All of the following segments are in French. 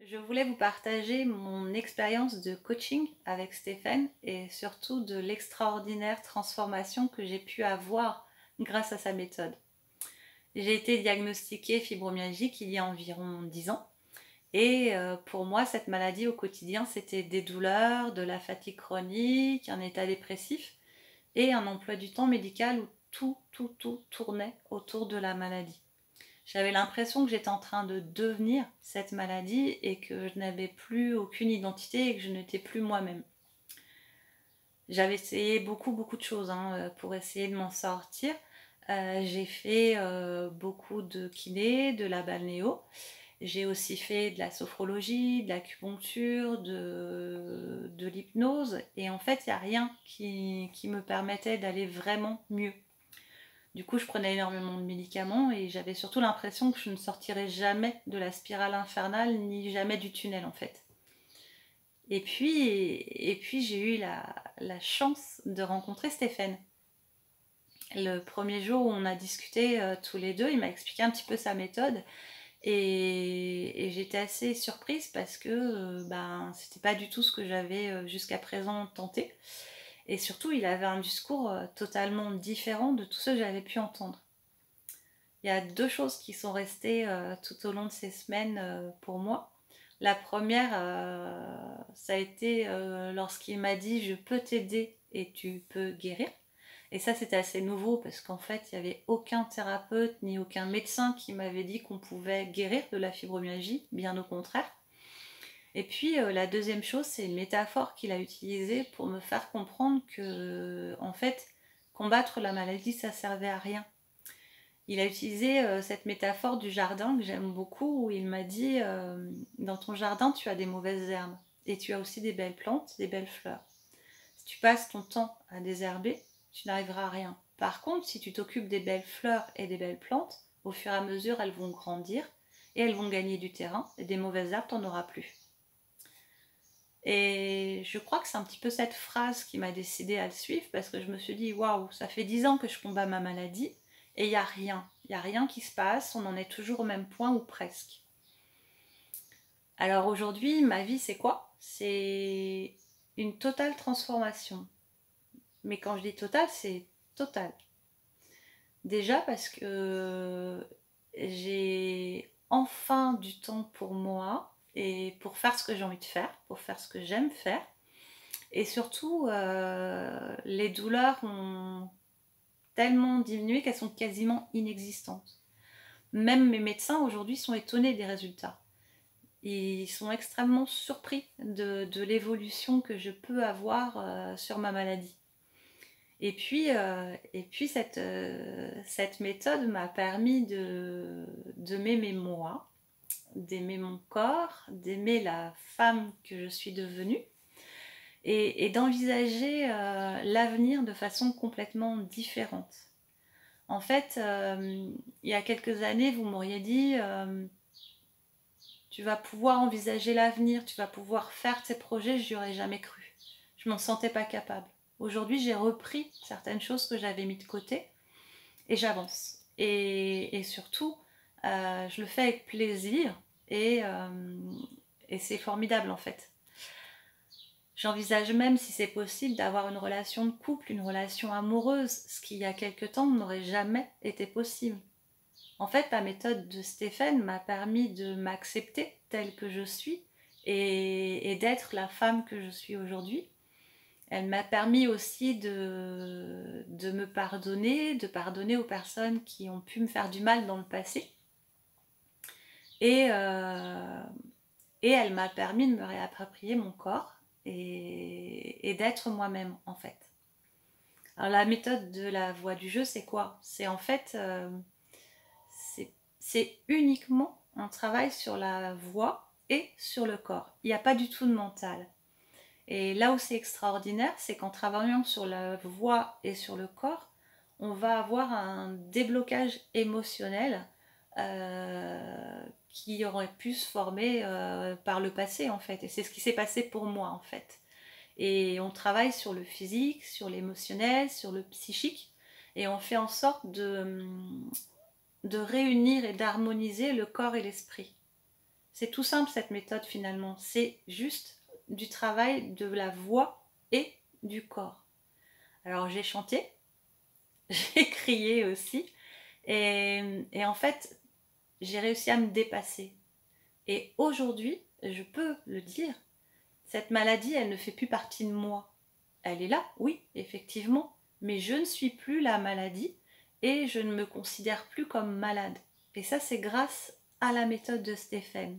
Je voulais vous partager mon expérience de coaching avec Stéphane et surtout de l'extraordinaire transformation que j'ai pu avoir grâce à sa méthode. J'ai été diagnostiquée fibromyalgique il y a environ 10 ans et pour moi cette maladie au quotidien c'était des douleurs, de la fatigue chronique, un état dépressif et un emploi du temps médical où tout tournait autour de la maladie. J'avais l'impression que j'étais en train de devenir cette maladie et que je n'avais plus aucune identité et que je n'étais plus moi-même. J'avais essayé beaucoup de choses pour essayer de m'en sortir. J'ai fait beaucoup de kiné, de la balnéo. J'ai aussi fait de la sophrologie, de l'acupuncture, de l'hypnose. Et en fait, il n'y a rien qui me permettait d'aller vraiment mieux. Du coup, je prenais énormément de médicaments et j'avais surtout l'impression que je ne sortirais jamais de la spirale infernale ni jamais du tunnel en fait. Et puis j'ai eu la chance de rencontrer Stéphane. Le premier jour où on a discuté tous les deux, il m'a expliqué un petit peu sa méthode et j'étais assez surprise parce que c'était pas du tout ce que j'avais jusqu'à présent tenté. Et surtout, il avait un discours totalement différent de tout ce que j'avais pu entendre. Il y a deux choses qui sont restées tout au long de ces semaines pour moi. La première, ça a été lorsqu'il m'a dit je peux t'aider et tu peux guérir. Et ça c'était assez nouveau parce qu'en fait il n'y avait aucun thérapeute ni aucun médecin qui m'avait dit qu'on pouvait guérir de la fibromyalgie, bien au contraire. Et puis la deuxième chose, c'est une métaphore qu'il a utilisée pour me faire comprendre que en fait combattre la maladie ça servait à rien. Il a utilisé cette métaphore du jardin que j'aime beaucoup où il m'a dit dans ton jardin tu as des mauvaises herbes et tu as aussi des belles plantes, des belles fleurs. Si tu passes ton temps à désherber, tu n'arriveras à rien. Par contre, si tu t'occupes des belles fleurs et des belles plantes, au fur et à mesure elles vont grandir et elles vont gagner du terrain et des mauvaises herbes t'en auras plus. Et je crois que c'est un petit peu cette phrase qui m'a décidé à le suivre parce que je me suis dit waouh, ça fait 10 ans que je combats ma maladie et il n'y a rien. Il n'y a rien qui se passe, on en est toujours au même point ou presque. Alors aujourd'hui, ma vie c'est quoi? C'est une totale transformation. Mais quand je dis totale, c'est total. Déjà parce que j'ai enfin du temps pour moi et pour faire ce que j'ai envie de faire, pour faire ce que j'aime faire. Et surtout, les douleurs ont tellement diminué qu'elles sont quasiment inexistantes. Même mes médecins aujourd'hui sont étonnés des résultats. Ils sont extrêmement surpris de l'évolution que je peux avoir sur ma maladie. Et puis cette méthode m'a permis de m'aimer moi, d'aimer mon corps, d'aimer la femme que je suis devenue et d'envisager l'avenir de façon complètement différente. En fait, il y a quelques années, vous m'auriez dit tu vas pouvoir envisager l'avenir, tu vas pouvoir faire tes projets, je n'y aurais jamais cru. Je m'en sentais pas capable. Aujourd'hui, j'ai repris certaines choses que j'avais mis de côté et j'avance. Et surtout, je le fais avec plaisir et c'est formidable en fait. J'envisage même, si c'est possible, d'avoir une relation de couple, une relation amoureuse, ce qui il y a quelque temps n'aurait jamais été possible. En fait, la méthode de Stéphane m'a permis de m'accepter telle que je suis et d'être la femme que je suis aujourd'hui. Elle m'a permis aussi de me pardonner, de pardonner aux personnes qui ont pu me faire du mal dans le passé. Et, euh, et elle m'a permis de me réapproprier mon corps et d'être moi-même en fait. Alors la méthode de la voie du jeu, c'est quoi? C'est en fait, c'est uniquement un travail sur la voix et sur le corps. Il n'y a pas du tout de mental. Et là où c'est extraordinaire, c'est qu'en travaillant sur la voix et sur le corps, on va avoir un déblocage émotionnel qui aurait pu se former par le passé en fait. Et c'est ce qui s'est passé pour moi en fait. Et on travaille sur le physique, sur l'émotionnel, sur le psychique, et on fait en sorte de réunir et d'harmoniser le corps et l'esprit. C'est tout simple cette méthode finalement. C'est juste du travail de la voix et du corps. Alors j'ai chanté, j'ai crié aussi. Et en fait, j'ai réussi à me dépasser. Et aujourd'hui, je peux le dire, cette maladie, elle ne fait plus partie de moi. Elle est là, oui, effectivement, mais je ne suis plus la maladie et je ne me considère plus comme malade. Et ça, c'est grâce à la méthode de Stéphane.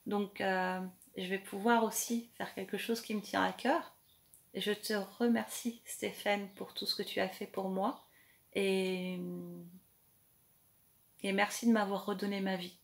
Donc, je vais pouvoir aussi faire quelque chose qui me tient à cœur. Je te remercie, Stéphane, pour tout ce que tu as fait pour moi. Et, et merci de m'avoir redonné ma vie.